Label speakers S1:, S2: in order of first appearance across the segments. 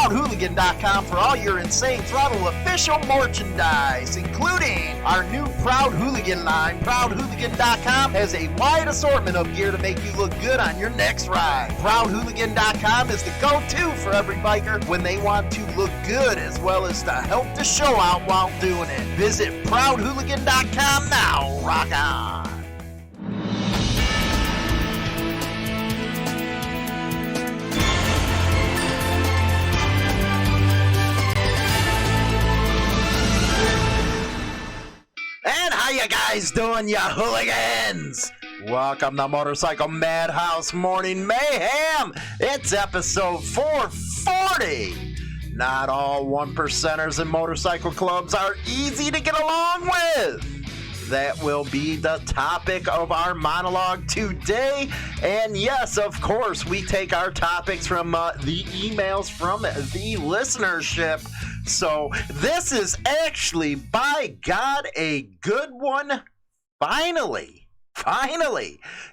S1: ProudHooligan.com for all your Insane Throttle official merchandise, including our new Proud Hooligan line. ProudHooligan.com has a wide assortment of gear to make you look good on your next ride. ProudHooligan.com is the go-to for every biker when they want to look good as well as to help the show out while doing it. Visit ProudHooligan.com now. Rock on. And how you guys doing, ya hooligans? Welcome to Motorcycle Madhouse Morning Mayhem. It's episode 440. Not all one percenters in motorcycle clubs are easy to get along with. That will be the topic of our monologue today. And yes, of course, we take our topics from the emails from the listenership. So this is actually, by God, a good one. Finally.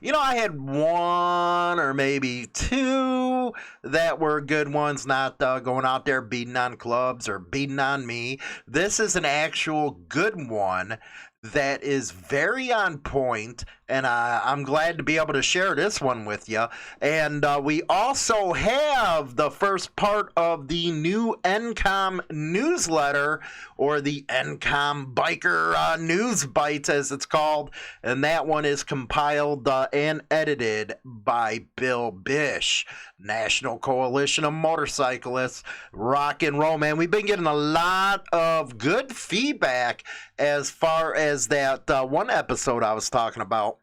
S1: You know, I had one or maybe two that were good ones, not going out there beating on clubs or beating on me. This is an actual good one that is very on point, and I'm glad to be able to share this one with you. And we also have the first part of the new NCOM newsletter, or the NCOM Biker News Bites, as it's called, and that one is compiled and edited by Bish, National Coalition of Motorcyclists. Rock and roll, man. We've been getting a lot of good feedback as far as that one episode I was talking about.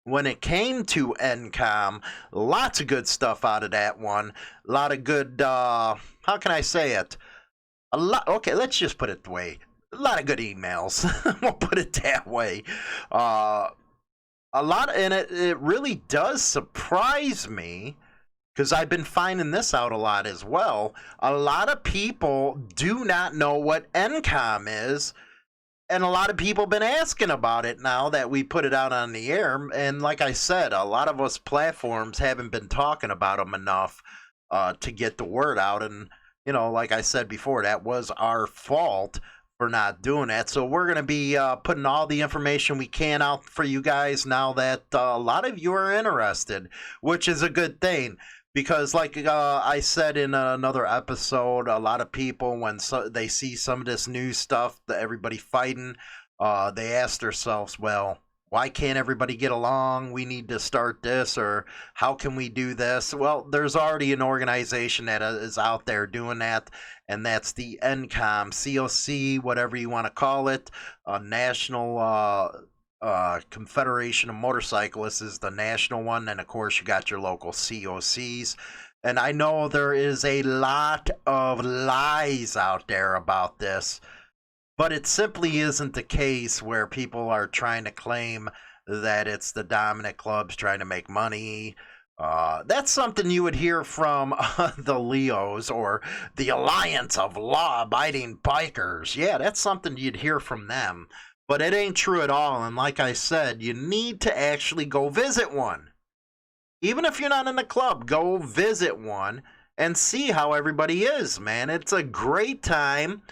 S1: When it came to NCOM, lots of good stuff out of that one. A lot of good, how can I say it? Okay, let's just put it the way. A lot of good emails. We'll put it that way. A lot, and it really does surprise me, because I've been finding this out a lot as well. A lot of people do not know what NCOM is. And a lot of people have been asking about it now that we put it out on the air. And like I said, a lot of us platforms haven't been talking about them enough to get the word out. And, you know, like I said before, that was our fault for not doing that. So we're going to be putting all the information we can out for you guys now that a lot of you are interested, which is a good thing. Because like I said in another episode, a lot of people, when they see some of this new stuff that everybody fighting, they ask themselves, well, why can't everybody get along? We need to start this, or how can we do this? Well, there's already an organization that is out there doing that, and that's the NCOM, COC, whatever you want to call it, National Confederation of Motorcyclists is the national one, and of course you got your local COCs. And I know there is a lot of lies out there about this, but it simply isn't the case, where people are trying to claim that it's the dominant clubs trying to make money. That's something you would hear from the Leos, or the Alliance of Law-Abiding Bikers. Yeah, that's something you'd hear from them. But it ain't true at all, and like I said, you need to actually go visit one. Even if you're not in the club, go visit one and see how everybody is, man. It's a great time.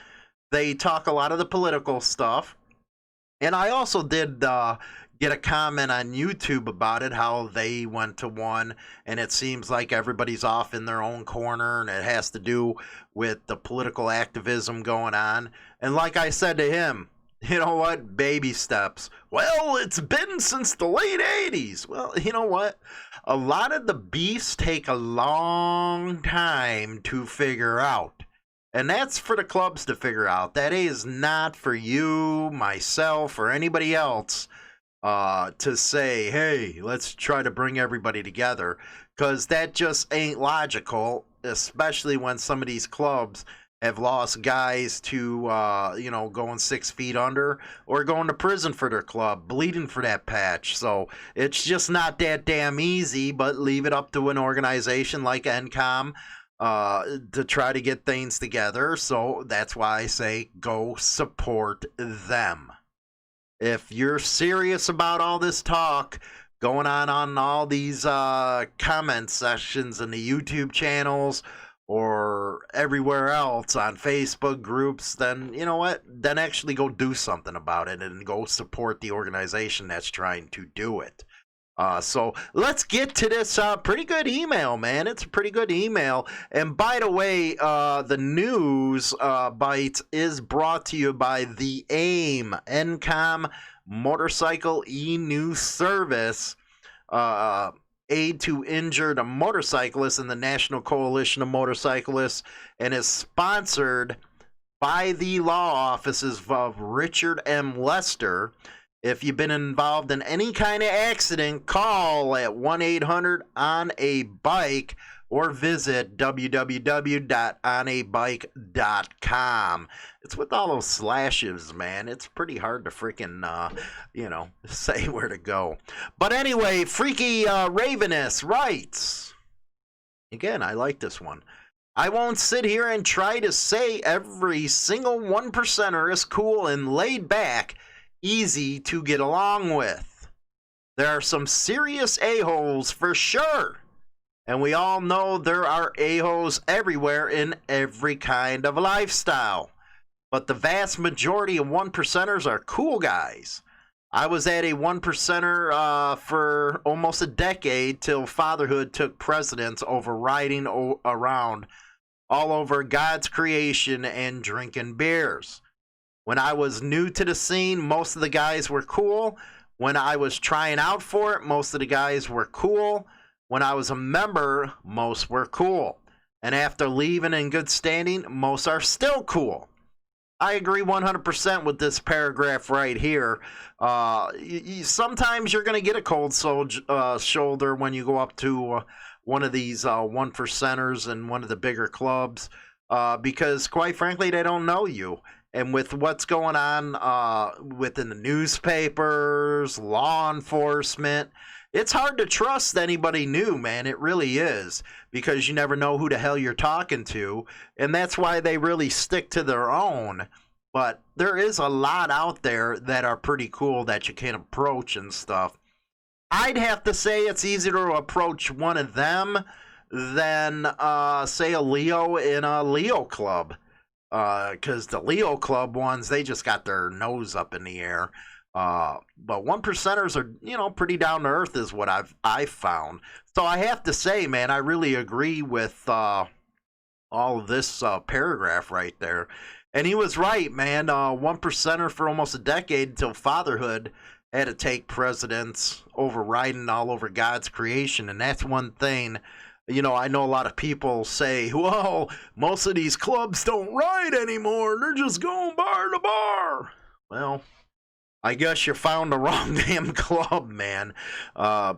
S1: They talk a lot of the political stuff. And I also did get a comment on YouTube about it, how they went to one, and it seems like everybody's off in their own corner, and it has to do with the political activism going on. And like I said to him, you know what? Baby steps. Well, it's been since the late 80s. Well, you know what? A lot of the beefs take a long time to figure out. And that's for the clubs to figure out. That is not for you, myself, or anybody else to say, hey, let's try to bring everybody together. Because that just ain't logical, especially when some of these clubs have lost guys to, going 6 feet under, or going to prison for their club, bleeding for that patch. So it's just not that damn easy, but leave it up to an organization like NCOM to try to get things together. So that's why I say go support them. If you're serious about all this talk going on all these comment sections in the YouTube channels, or everywhere else on Facebook groups, then you know what? Then actually go do something about it and go support the organization that's trying to do it. So let's get to this pretty good email, man. It's a pretty good email. And by the way, the news bite is brought to you by the AIM, NCOM Motorcycle E-News Service. Aid to injured motorcyclists in the National Coalition of Motorcyclists, and is sponsored by the law offices of Richard M. Lester. If you've been involved in any kind of accident, call at 1-800-ON-A-BIKE or visit www.onabike.com. It's with all those slashes, man. It's pretty hard to freaking, say where to go. But anyway, Freaky Ravenous writes, again, I like this one. I won't sit here and try to say every single 1%er is cool and laid back, easy to get along with. There are some serious a-holes for sure. And we all know there are a-holes everywhere in every kind of lifestyle. But the vast majority of 1%ers are cool guys. I was at a 1%er for almost a decade till fatherhood took precedence over riding around all over God's creation and drinking beers. When I was new to the scene, most of the guys were cool. When I was trying out for it, most of the guys were cool. When I was a member, most were cool. And after leaving in good standing, most are still cool. I agree 100% with this paragraph right here. Sometimes you're going to get a cold shoulder when you go up to one of these 1%ers in one of the bigger clubs because, quite frankly, they don't know you. And with what's going on within the newspapers, law enforcement, it's hard to trust anybody new, man. It really is, because you never know who the hell you're talking to, and that's why they really stick to their own. But there is a lot out there that are pretty cool that you can approach and stuff. I'd have to say it's easier to approach one of them than, say, a Leo in a Leo club. Because the Leo club ones, they just got their nose up in the air. But 1%ers are, pretty down to earth is what I've found. So I have to say, man, I really agree with all of this paragraph right there. And he was right, man. 1%er for almost a decade until fatherhood had to take precedence over riding all over God's creation. And that's one thing, I know a lot of people say, well, most of these clubs don't ride anymore. They're just going bar to bar. Well, I guess you found the wrong damn club, man,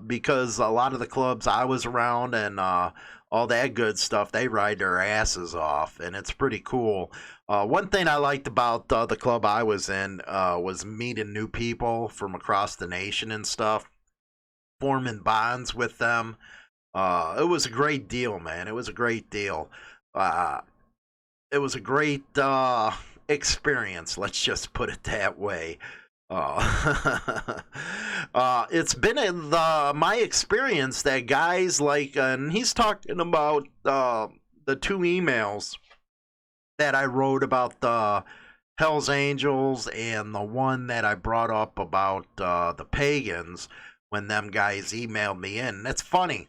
S1: because a lot of the clubs I was around and all that good stuff, they ride their asses off, and it's pretty cool. One thing I liked about the club I was in was meeting new people from across the nation and stuff, forming bonds with them. It was a great deal, man. It was a great deal. It was a great experience, let's just put it that way. It's been in my experience that guys like, and he's talking about the two emails that I wrote about the Hells Angels and the one that I brought up about the Pagans when them guys emailed me in. That's funny.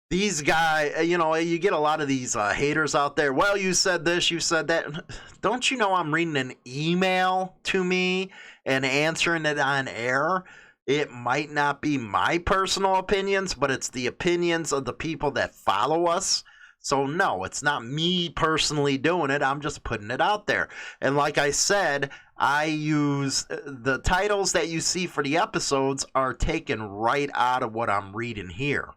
S1: These guys, you get a lot of these haters out there. Well, you said this, you said that. Don't you know I'm reading an email to me and answering it on air? It might not be my personal opinions, but it's the opinions of the people that follow us. So, no, it's not me personally doing it. I'm just putting it out there. And like I said, I use the titles that you see for the episodes are taken right out of what I'm reading here.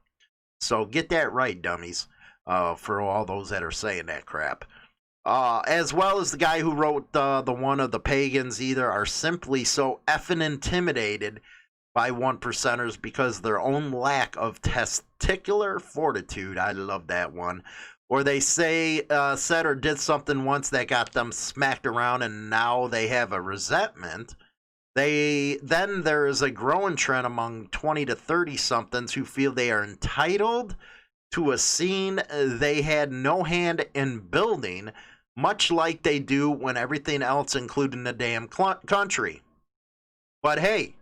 S1: So get that right, dummies, for all those that are saying that crap. As well as the guy who wrote the one of the Pagans either are simply so effing intimidated by 1%ers because of their own lack of testicular fortitude. I love that one. Or they said or did something once that got them smacked around and now they have a resentment. Then there is a growing trend among 20 to 30 somethings who feel they are entitled to a scene they had no hand in building, much like they do when everything else, including the damn country. But hey,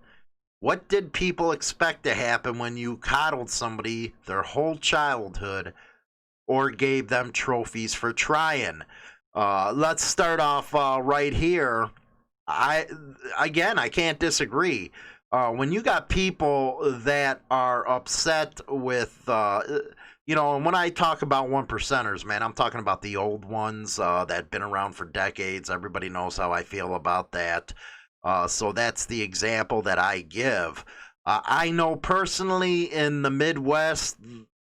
S1: what did people expect to happen when you coddled somebody their whole childhood or gave them trophies for trying? Let's start off right here. I can't disagree. When you got people that are upset with, and when I talk about one percenters, man, I'm talking about the old ones that have been around for decades. Everybody knows how I feel about that. So that's the example that I give. I know personally in the Midwest,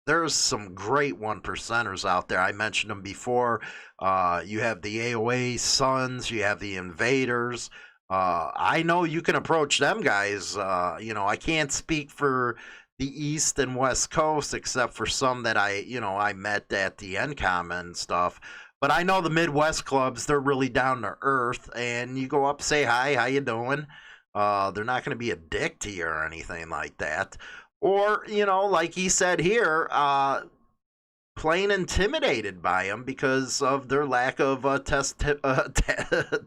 S1: there's some great one percenters out there. I mentioned them before. You have the AOA Sons, you have the Invaders. I know you can approach them guys. I can't speak for the East and West Coast except for some that I met at the NCOM and stuff. But I know the Midwest clubs, they're really down to earth, and you go up, say hi, how you doing? They're not going to be a dick to you or anything like that. Or, like he said here, plain intimidated by them because of their lack of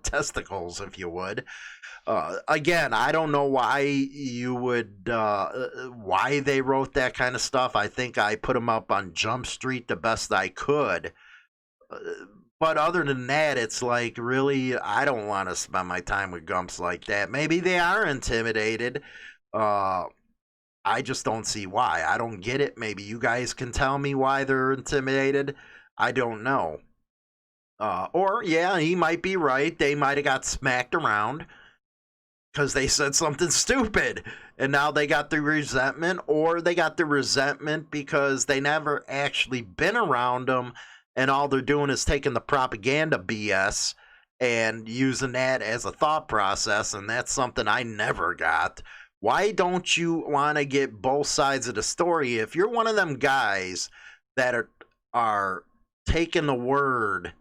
S1: testicles, if you would. Again, I don't know why why they wrote that kind of stuff. I think I put them up on Jump Street the best I could. But other than that, it's like, really, I don't want to spend my time with gumps like that. Maybe they are intimidated. I just don't see why. I don't get it. Maybe you guys can tell me why they're intimidated. I don't know. Or, yeah, he might be right. They might have got smacked around because they said something stupid. And now they got the resentment. Or they got the resentment because they never actually been around them. And all they're doing is taking the propaganda BS and using that as a thought process. And that's something I never got. Why don't you want to get both sides of the story? If you're one of them guys that are taking the word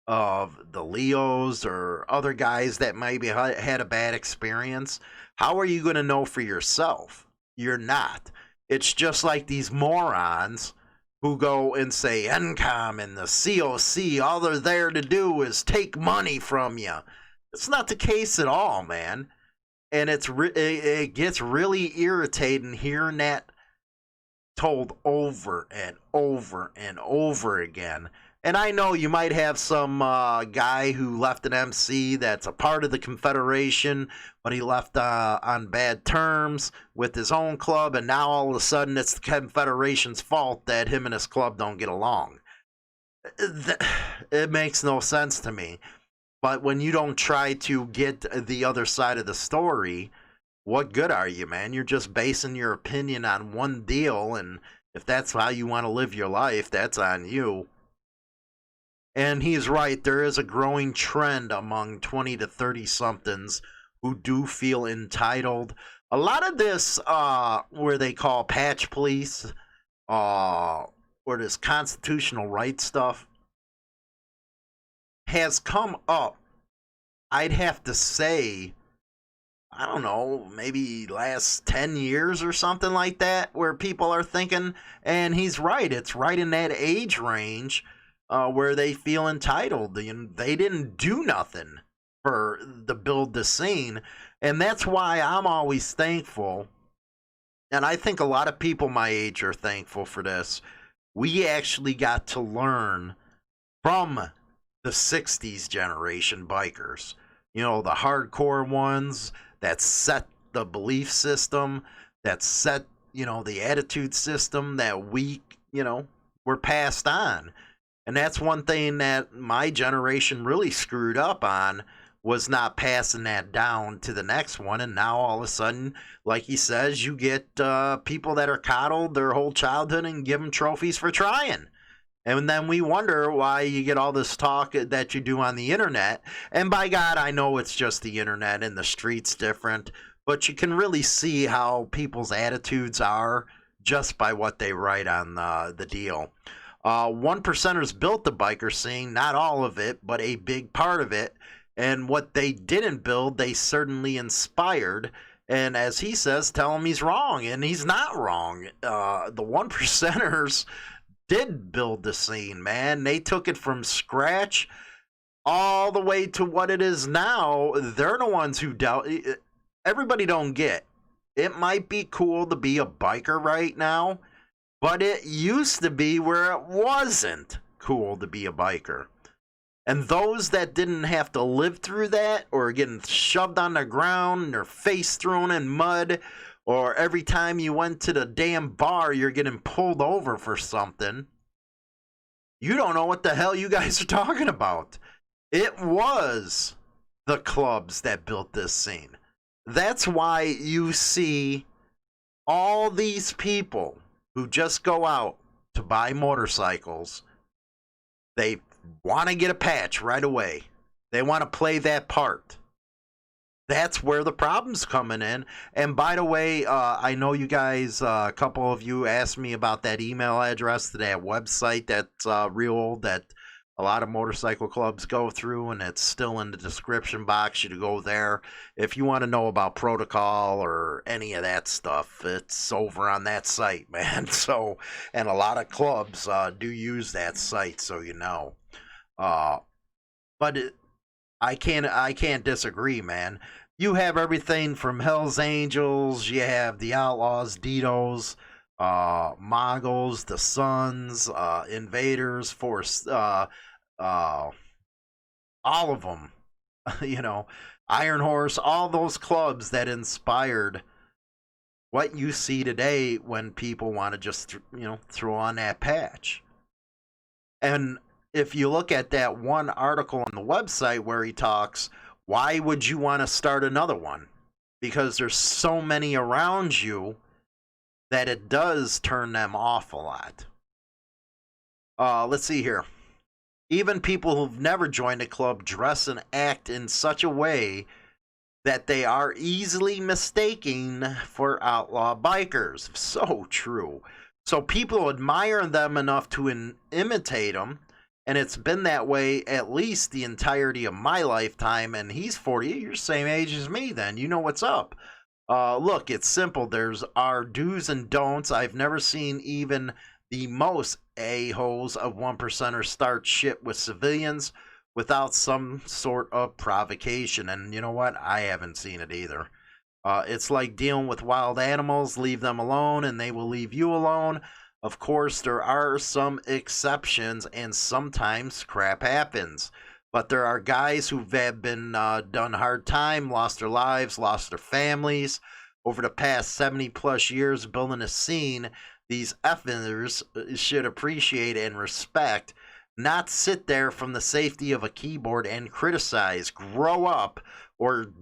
S1: of the Leos or other guys that maybe had a bad experience, how are you going to know for yourself? You're not. It's just like these morons who go and say NCOM and the COC, all they're there to do is take money from you. It's not the case at all, man. And it gets really irritating hearing that told over and over and over again. And I know you might have some guy who left an MC that's a part of the Confederation, but he left on bad terms with his own club, and now all of a sudden it's the Confederation's fault that him and his club don't get along. It makes no sense to me. But when you don't try to get the other side of the story, what good are you, man? You're just basing your opinion on one deal, and if that's how you want to live your life, that's on you. And he's right, there is a growing trend among 20 to 30-somethings who do feel entitled. A lot of this, where they call patch police, or this constitutional rights stuff, has come up, I'd have to say, I don't know, maybe last 10 years or something like that, where people are thinking, and he's right, it's right in that age range, where they feel entitled. They didn't do nothing to build the scene. And that's why I'm always thankful. And I think a lot of people my age are thankful for this. We actually got to learn from the 60s generation bikers. The hardcore ones that set the belief system, that set, the attitude system that we, were passed on. And that's one thing that my generation really screwed up on, was not passing that down to the next one. And now all of a sudden, like he says, you get people that are coddled their whole childhood and give them trophies for trying. And then we wonder why you get all this talk that you do on the internet. And by God, I know it's just the internet and the street's different, but you can really see how people's attitudes are just by what they write on the deal. One percenters built the biker scene, not all of it, but a big part of it. And what they didn't build, they certainly inspired. And as he says, tell him he's wrong. And he's not wrong. The one percenters did build the scene, man. They took it from scratch all the way to what it is now. They're the ones who dealt. Everybody don't get. It might be cool to be a biker right now, but it used to be where it wasn't cool to be a biker. And those that didn't have to live through that, or getting shoved on the ground and their face thrown in mud, or every time you went to the damn bar, you're getting pulled over for something, you don't know what the hell you guys are talking about. It was the clubs that built this scene. That's why you see all these people who just go out to buy motorcycles. They want to get a patch right away. They want to play that part. That's where the problem's coming in. And by the way, I know you guys, a couple of you asked me about that email address to that website that's real old, that a lot of motorcycle clubs go through, and it's still in the description box. You to go there if you want to know about protocol or any of that stuff. It's over on that site, man. So, and a lot of clubs do use that site, so you know. But I can't disagree, man. You have everything from Hell's Angels, you have the Outlaws, Ditos, Mongols, the Sons, Invaders, Force, all of them, you know, Iron Horse, all those clubs that inspired what you see today when people want to just, throw on that patch. And if you look at that one article on the website where he talks, why would you want to start another one? Because there's so many around you that it does turn them off a lot. Let's see here. Even people who've never joined a club dress and act in such a way that they are easily mistaken for outlaw bikers. So true. So people admire them enough to imitate them. And it's been that way at least the entirety of my lifetime. And he's 40. You're the same age as me then. You know what's up. Look, it's simple. There's our do's and don'ts. I've never seen even the most a-holes of 1%ers start shit with civilians without some sort of provocation. And you know what? I haven't seen it either. It's like dealing with wild animals. Leave them alone and they will leave you alone. Of course, there are some exceptions, and sometimes crap happens. But there are guys who have been done hard time, lost their lives, lost their families. Over the past 70-plus years building a scene, these effers should appreciate and respect, not sit there from the safety of a keyboard and criticize. Grow up or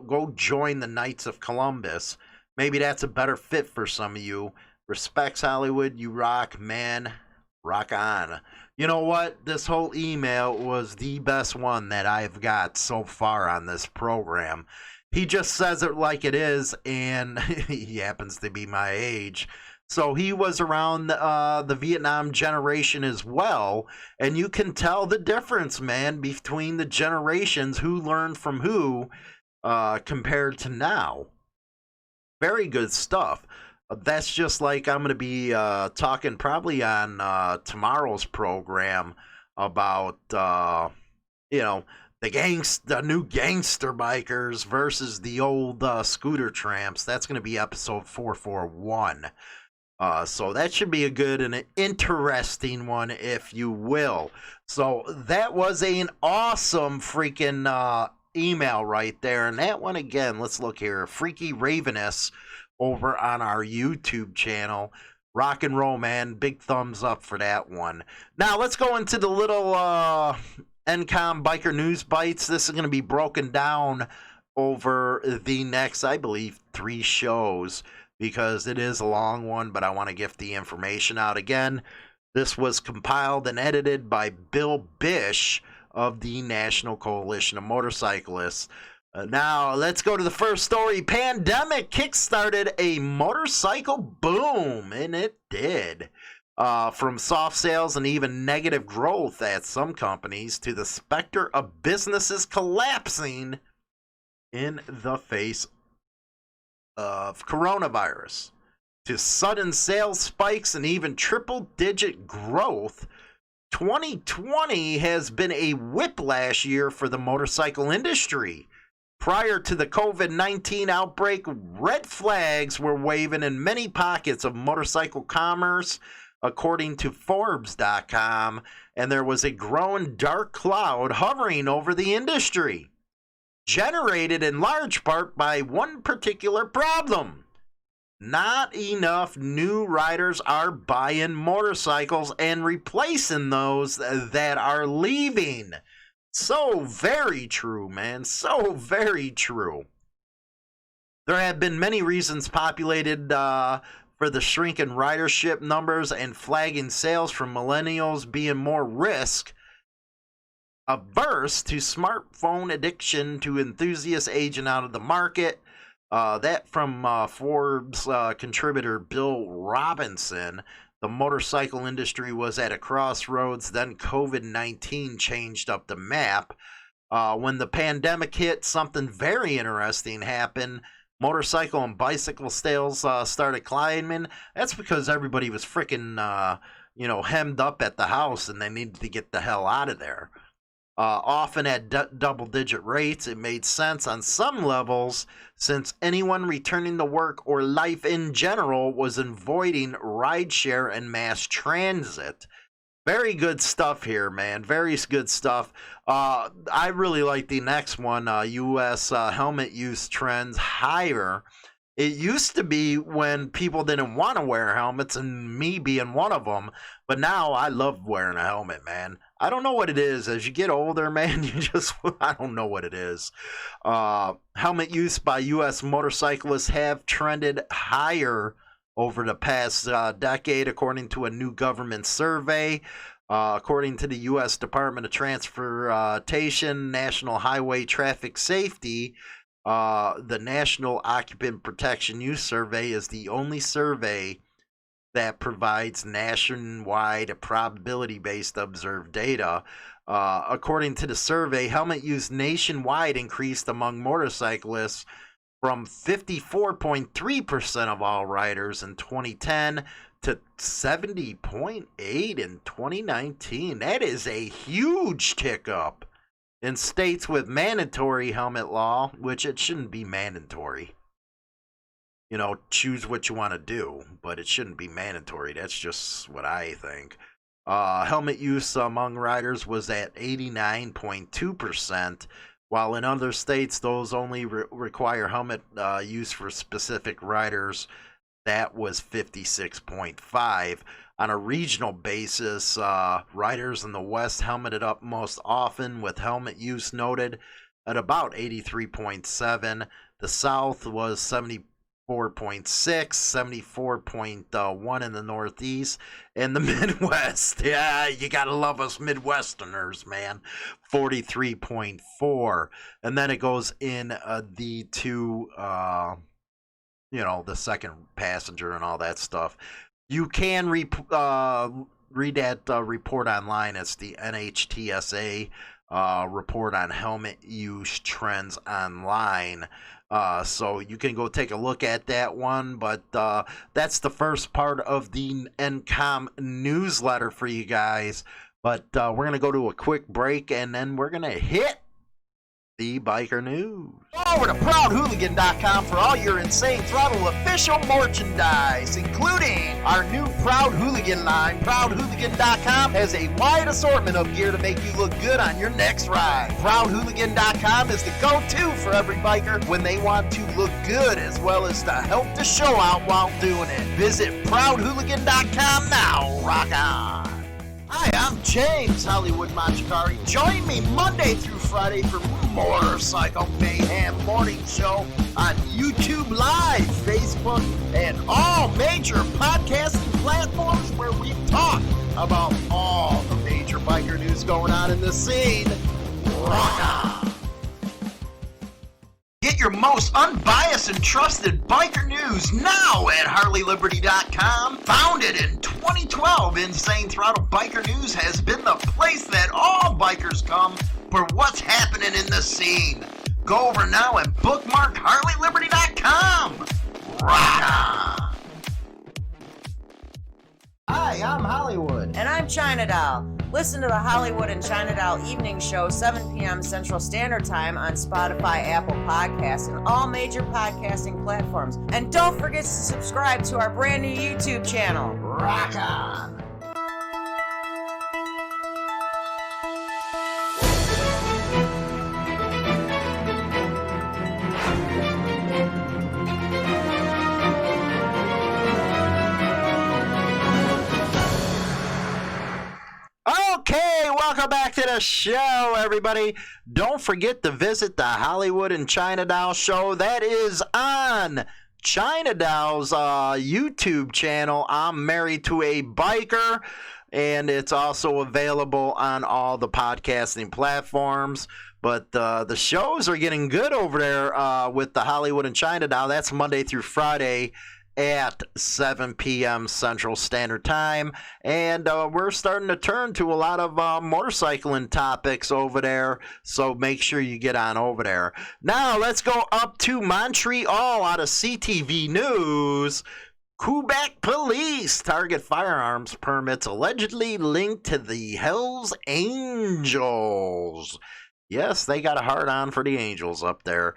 S1: go join the Knights of Columbus. Maybe that's a better fit for some of you. Respects Hollywood, you rock, man. Rock on. You know what? This whole email was the best one that I've got so far on this program. He just says it like it is, and he happens to be my age. So he was around the Vietnam generation as well, and you can tell the difference, man, between the generations, who learned from who, compared to now. Very good stuff. That's just like I'm going to be talking probably on tomorrow's program about, the new gangster bikers versus the old scooter tramps. That's going to be episode 441. So that should be a good and an interesting one, if you will. So that was an awesome freaking email right there. And that one again, let's look here. Freaky Ravenous over on our YouTube channel. Rock and roll, man. Big thumbs up for that one. Now let's go into the little NCOM Biker News Bites. This is going to be broken down over the next, I believe, 3 shows, because it is a long one, but I want to get the information out again. This was compiled and edited by Bish of the National Coalition of Motorcyclists. Now, let's go to the first story. Pandemic kickstarted a motorcycle boom, and it did. From soft sales and even negative growth at some companies to the specter of businesses collapsing in the face of coronavirus. to sudden sales spikes and even triple-digit growth, 2020 has been a whiplash year for the motorcycle industry. Prior to the COVID-19 outbreak, red flags were waving in many pockets of motorcycle commerce, according to Forbes.com, and there was a growing dark cloud hovering over the industry, generated in large part by one particular problem. Not enough new riders are buying motorcycles and replacing those that are leaving. So very true, man. So very true. There have been many reasons populated for the shrinking ridership numbers and flagging sales from millennials being more risk averse to smartphone addiction to enthusiasts aging out of the market. That from Forbes contributor Bill Robinson. The motorcycle industry was at a crossroads, then COVID-19 changed up the map. When the pandemic hit, something very interesting happened. Motorcycle and bicycle sales started climbing. That's because everybody was freaking, hemmed up at the house and they needed to get the hell out of there. Often at double-digit rates, it made sense on some levels since anyone returning to work or life in general was avoiding rideshare and mass transit. Very good stuff here, man. Very good stuff. I really like the next one, U.S. Helmet use trends higher. It used to be when people didn't want to wear helmets, and me being one of them, but now I love wearing a helmet, man. I don't know what it is. As you get older, man, I don't know what it is. Helmet use by U.S. motorcyclists have trended higher over the past decade, according to a new government survey. According to the U.S. Department of Transportation, National Highway Traffic Safety, the National Occupant Protection Use Survey is the only survey that provides nationwide probability-based observed data. According to the survey, helmet use nationwide increased among motorcyclists from 54.3% of all riders in 2010 to 70.8% in 2019. That is a huge tick up. In states with mandatory helmet law, which it shouldn't be mandatory. Choose what you want to do, but it shouldn't be mandatory. That's just what I think. Helmet use among riders was at 89.2%, while in other states, those only require helmet use for specific riders. That was 56.5%. On a regional basis, riders in the West helmeted up most often, with helmet use noted at about 83.7%. The South was 74.6%, 74.1% in the Northeast, and the Midwest, yeah, you gotta love us Midwesterners, man, 43.4%. And then it goes in the two, the second passenger and all that stuff. You can read that report online. It's the NHTSA report on helmet use trends online. So you can go take a look at that one. But that's the first part of the NCOM newsletter for you guys. But we're going to go to a quick break, and then we're going to hit the biker news. Over to ProudHooligan.com for all your Insane Throttle official merchandise, including our new Proud Hooligan line. ProudHooligan.com has a wide assortment of gear to make you look good on your next ride. ProudHooligan.com is the go-to for every biker when they want to look good, as well as to help the show out while doing it. Visit ProudHooligan.com now. Rock on. Hi, I'm James Hollywood Machikari. Join me Monday through Friday for Motorcycle Mayhem Morning Show on YouTube Live, Facebook, and all major podcasting platforms where we talk about all the major biker news going on in the scene. Rock on! Get your most unbiased and trusted biker news now at HarleyLiberty.com. Founded in 2012, Insane Throttle Biker News has been the place that all bikers come for what's happening in the scene. Go over now and bookmark HarleyLiberty.com. Rock on! Hi, I'm Hollywood.
S2: And I'm China Doll. Listen to the Hollywood and China Doll Evening Show, 7 p.m. Central Standard Time on Spotify, Apple Podcasts, and all major podcasting platforms. And don't forget to subscribe to our brand new YouTube channel.
S1: Rock on! Okay, welcome back to the show, everybody. Don't forget to visit the Hollywood and China Doll show. That is on China Doll's YouTube channel. I'm Married to a Biker, and it's also available on all the podcasting platforms. But the shows are getting good over there with the Hollywood and China Doll. That's Monday through Friday at 7 p.m. Central Standard Time, and we're starting to turn to a lot of motorcycling topics over there, so make sure you get on over there. Now let's go up to Montreal out of CTV News. Quebec police target firearms permits allegedly linked to the Hells Angels. Yes, they got a hard on for the Angels up there.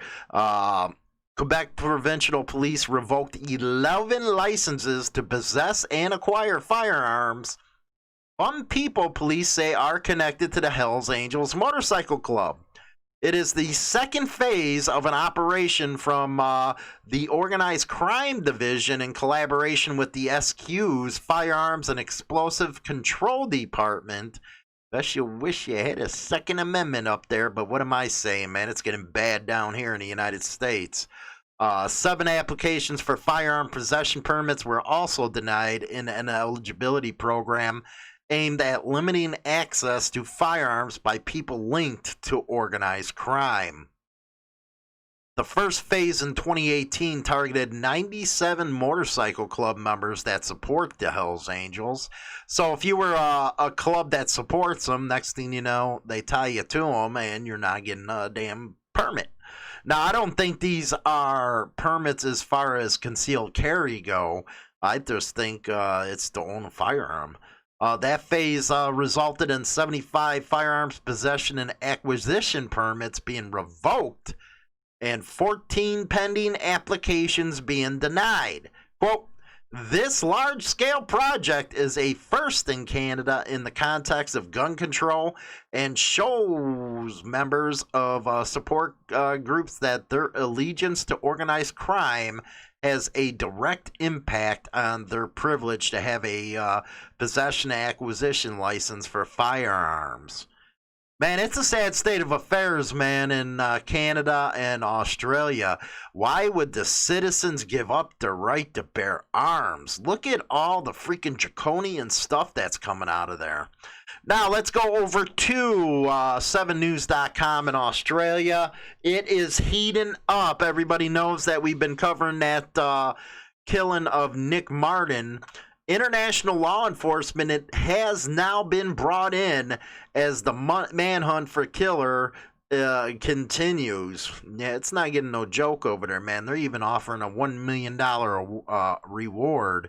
S1: Quebec Provincial Police revoked 11 licenses to possess and acquire firearms from people police say are connected to the Hells Angels Motorcycle Club. It is the second phase of an operation from the Organized Crime Division in collaboration with the SQ's Firearms and Explosive Control Department. Best you wish you had a Second Amendment up there, but what am I saying, man? It's getting bad down here in the United States. 7 applications for firearm possession permits were also denied in an eligibility program aimed at limiting access to firearms by people linked to organized crime. The first phase in 2018 targeted 97 motorcycle club members that support the Hells Angels. So if you were a club that supports them, next thing you know, they tie you to them and you're not getting a damn permit. Now, I don't think these are permits as far as concealed carry go. I just think it's to own a firearm. That phase resulted in 75 firearms possession and acquisition permits being revoked and 14 pending applications being denied. Quote, this large-scale project is a first in Canada in the context of gun control and shows members of support groups that their allegiance to organized crime has a direct impact on their privilege to have a possession acquisition license for firearms. Man, it's a sad state of affairs, man, in Canada and Australia. Why would the citizens give up their right to bear arms? Look at all the freaking draconian stuff that's coming out of there. Now, let's go over to 7news.com in Australia. It is heating up. Everybody knows that we've been covering that killing of Nick Martin. International law enforcement, it has now been brought in as the manhunt for killer continues. Yeah, it's not getting no joke over there, man. They're even offering a $1 million reward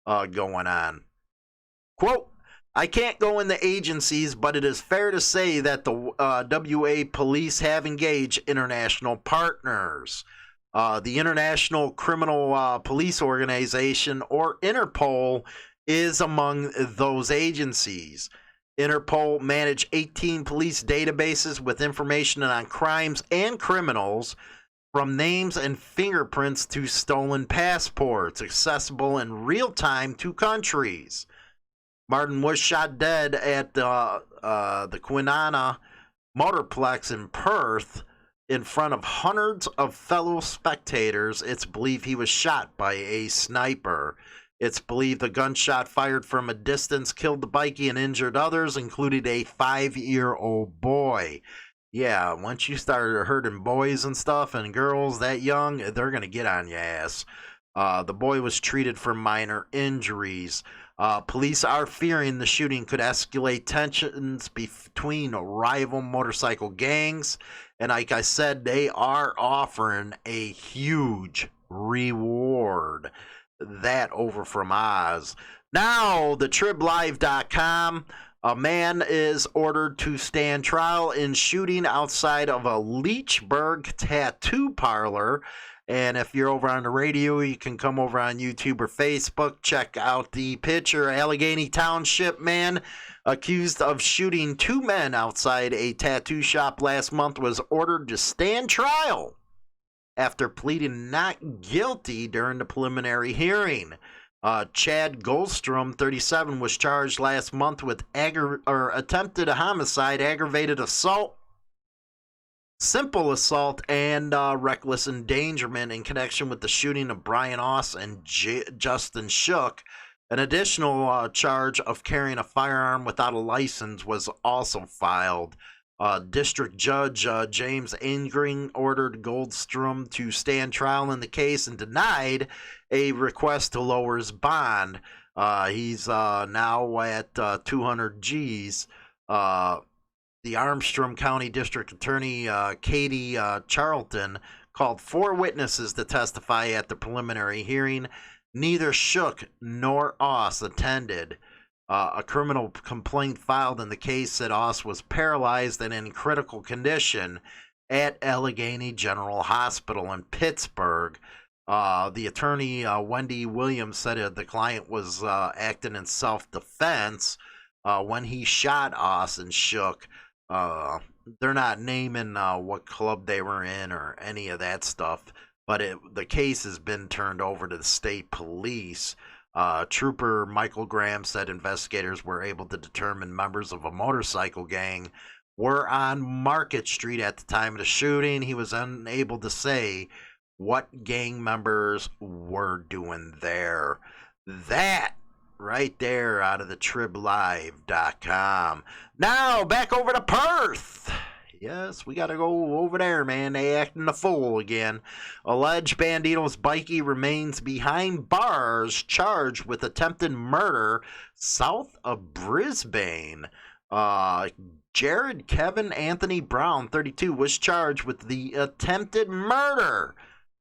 S1: going on. Quote, I can't go in the agencies, but it is fair to say that the WA police have engaged international partners. The International Criminal Police Organization, or Interpol, is among those agencies. Interpol manage 18 police databases with information on crimes and criminals, from names and fingerprints to stolen passports, accessible in real time to countries. Martin was shot dead at the Kwinana Motorplex in Perth in front of hundreds of fellow spectators. It's believed he was shot by a sniper. It's believed the gunshot fired from a distance killed the bikie and injured others, including a 5-year-old boy. Yeah, once you start hurting boys and stuff and girls that young, they're going to get on your ass. The boy was treated for minor injuries. Police are fearing the shooting could escalate tensions between rival motorcycle gangs. And like I said, they are offering a huge reward. That over from Oz. Now, the TribLive.com. A man is ordered to stand trial in shooting outside of a Leechburg tattoo parlor. And if you're over on the radio, you can come over on YouTube or Facebook. Check out the picture. Allegheny Township man accused of shooting two men outside a tattoo shop last month was ordered to stand trial after pleading not guilty during the preliminary hearing. Chad Goldstrom, 37, was charged last month with attempted homicide, aggravated assault, simple assault, and reckless endangerment in connection with the shooting of Brian Oss and Justin Shook. An additional charge of carrying a firearm without a license was also filed. District Judge James Angring ordered Goldstrom to stand trial in the case and denied a request to lower his bond. He's now at 200 G's. The Armstrong County District Attorney Katie Charlton called 4 witnesses to testify at the preliminary hearing. Neither Shook nor Oss attended. A criminal complaint filed in the case said Oss was paralyzed and in critical condition at Allegheny General Hospital in Pittsburgh. The attorney, Wendy Williams, said the client was acting in self-defense when he shot Oss and Shook. They're not naming what club they were in or any of that stuff, but the case has been turned over to the state police. Trooper Michael Graham said investigators were able to determine members of a motorcycle gang were on Market Street at the time of the shooting. He was unable to say what gang members were doing there. That right there out of the TribLive.com. Now back over to Perth. Yes, we got to go over there, man. They acting a fool again. Alleged Banditos bikie remains behind bars, charged with attempted murder south of Brisbane. Jared Kevin Anthony Brown, 32, was charged with the attempted murder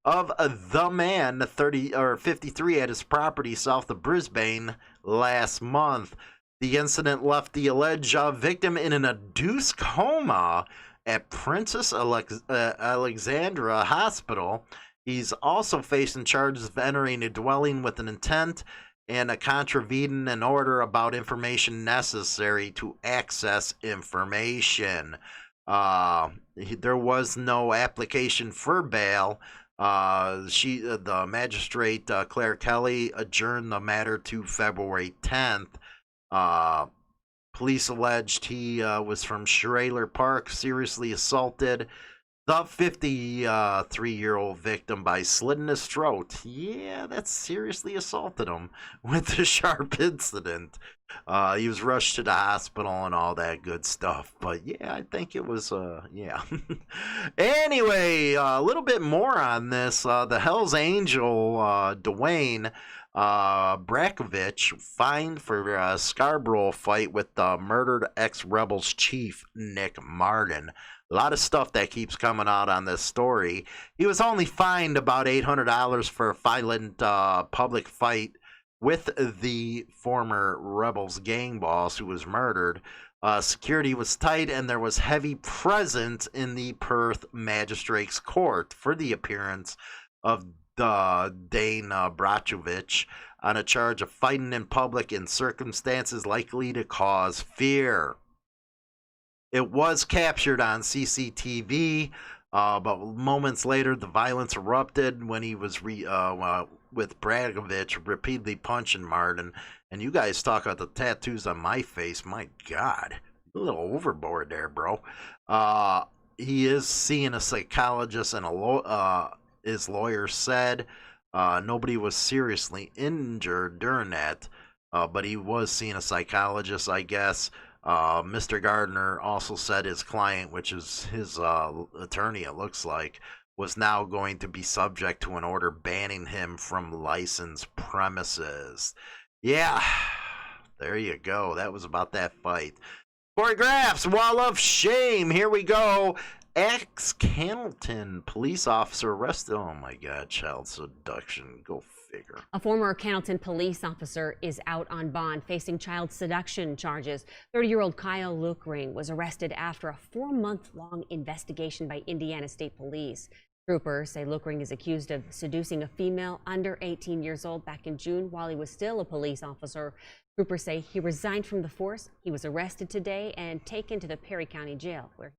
S1: of the man, 53, at his property south of Brisbane last month. The incident left the alleged victim in an induced coma at Princess Alexandra Hospital. He's also facing charges of entering a dwelling with an intent and a contravening an order about information necessary to access information. There was no application for bail. The magistrate, Claire Kelly, adjourned the matter to February 10th. Police alleged he was from Schraler Park, seriously assaulted the 53-year-old victim by slitting his throat. Yeah, that seriously assaulted him with the sharp incident. He was rushed to the hospital and all that good stuff. But yeah, I think it was, yeah. Anyway, a little bit more on this. The Hells Angel, Dwayne Brakovich, fined for a Scarborough fight with the murdered ex-Rebels chief Nick Martin. A lot of stuff that keeps coming out on this story. He was only fined about $800 for a violent public fight with the former Rebels gang boss who was murdered. Security was tight and there was heavy presence in the Perth Magistrates Court for the appearance of Dane Bracovich on a charge of fighting in public in circumstances likely to cause fear. It was captured on CCTV, but moments later the violence erupted when he was with Bracovich repeatedly punching Martin. And you guys talk about the tattoos on my face. My God, a little overboard there, bro. He is seeing a psychologist, and his lawyer said nobody was seriously injured during that, but he was seeing a psychologist, I guess. Mr. Gardner also said his client, which is his attorney, it looks like, was now going to be subject to an order banning him from licensed premises. Yeah, there you go. That was about that fight. Choreographs, Wall of Shame. Here we go. Ex-Hamilton police officer arrested. Oh my God, child seduction. Go figure.
S3: A former Cannleton police officer is out on bond facing child seduction charges. 30-year-old Kyle Lookring was arrested after a 4-month-long investigation by Indiana State Police. Troopers say Lookring is accused of seducing a female under 18 years old back in June while he was still a police officer. Troopers say he resigned from the force. He was arrested today and taken to the Perry County Jail, where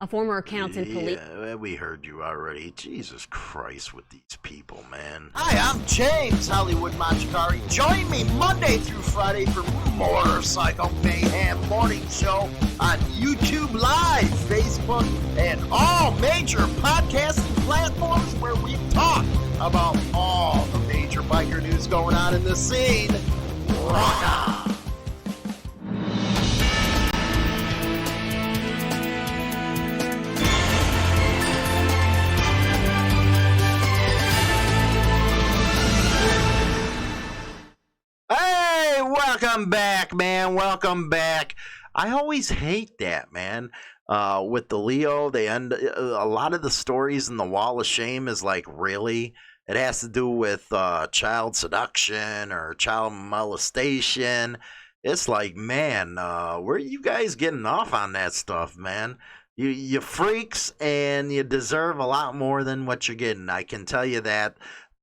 S3: a former Cannleton police...
S1: Yeah, we heard you already. Jesus Christ with these people, man.
S4: Hi, I'm James Hollywood Machikari. Join me Monday through Friday for Motorcycle Mayhem Morning Show on YouTube Live, Facebook, and all major podcasting platforms where we talk about all the major biker news going on in the scene. Rock on!
S1: Hey, welcome back, man. Welcome back. I always hate that, man. With the Leo, they end a lot of the stories in the Wall of Shame is like, really? It has to do with child seduction or child molestation. It's like, man, where are you guys getting off on that stuff, man? You freaks, and you deserve a lot more than what you're getting. I can tell you that.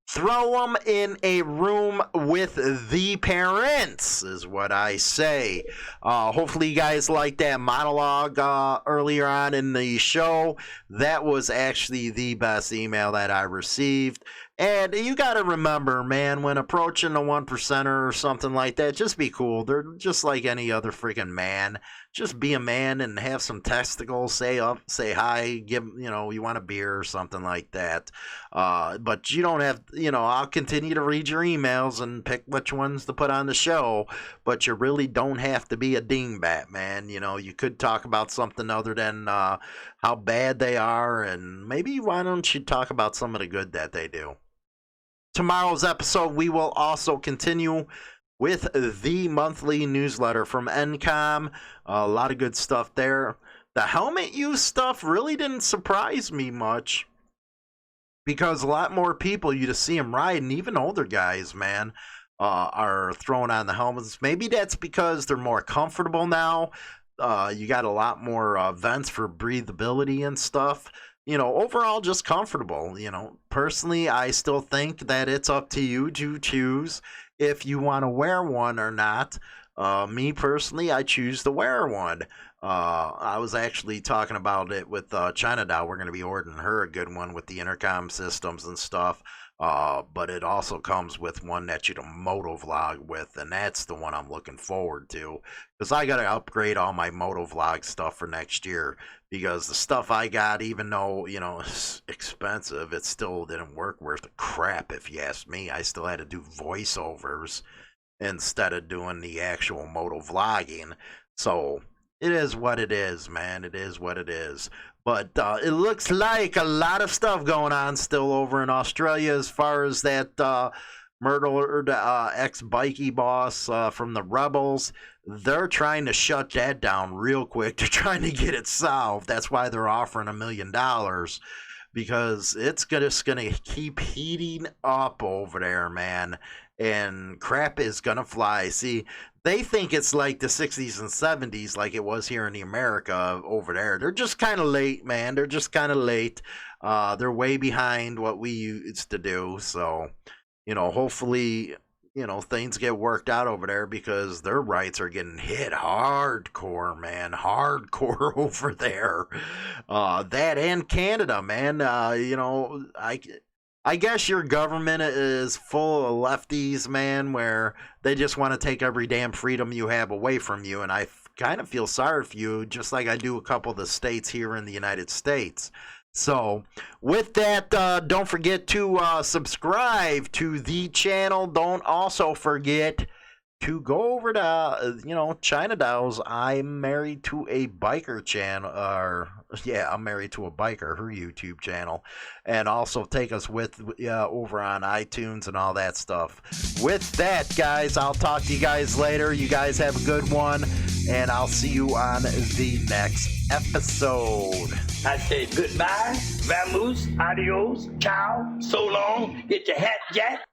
S1: Throw them in a room with the parents is what I say. Hopefully you guys liked that monologue earlier on in the show. That was actually the best email that I received. And you got to remember, man, when approaching a 1%er or something like that, just be cool. They're just like any other freaking man. Just be a man and have some testicles. Say up, say hi, give, you want a beer or something like that. But you don't have, I'll continue to read your emails and pick which ones to put on the show. But you really don't have to be a dingbat, man. You could talk about something other than how bad they are. And maybe why don't you talk about some of the good that they do? Tomorrow's episode, we will also continue with the monthly newsletter from NCOM. A lot of good stuff there. The helmet use stuff really didn't surprise me much because a lot more people, you just see them riding, even older guys, man, are throwing on the helmets. Maybe that's because they're more comfortable now. You got a lot more vents for breathability and stuff. Overall just comfortable. Personally, I still think that it's up to you to choose if you want to wear one or not. Me personally, I choose to wear one. I was actually talking about it with China Doll. We're going to be ordering her a good one with the intercom systems and stuff. But it also comes with one that you can motovlog with, and that's the one I'm looking forward to, because I got to upgrade all my motovlog stuff for next year, because the stuff I got, even though, it's expensive, it still didn't work worth a crap, if you ask me. I still had to do voiceovers instead of doing the actual motovlogging, so it is what it is, man. It is what it is. But it looks like a lot of stuff going on still over in Australia as far as that murdered ex-bikey boss from the Rebels. They're trying to shut that down real quick. They're trying to get it solved. That's why they're offering $1 million, because it's just going to keep heating up over there, man. And crap is going to fly. See, they think it's like the 60s and 70s like it was here in the America over there. They're just kind of late, man. They're just kind of late. They're way behind what we used to do. So, hopefully, things get worked out over there, because their rights are getting hit hardcore, man. Hardcore over there. That and Canada, man. I guess your government is full of lefties, man, where they just want to take every damn freedom you have away from you. And I kind of feel sorry for you, just like I do a couple of the states here in the United States. So with that, don't forget to subscribe to the channel. Don't also forget to go over to, China Dolls, I'm married to a biker channel, I'm married to a biker, her YouTube channel, and also take us with over on iTunes and all that stuff. With that, guys, I'll talk to you guys later. You guys have a good one, and I'll see you on the next episode.
S5: I say goodbye, vamoose, adios, ciao, so long, get your hat jacked.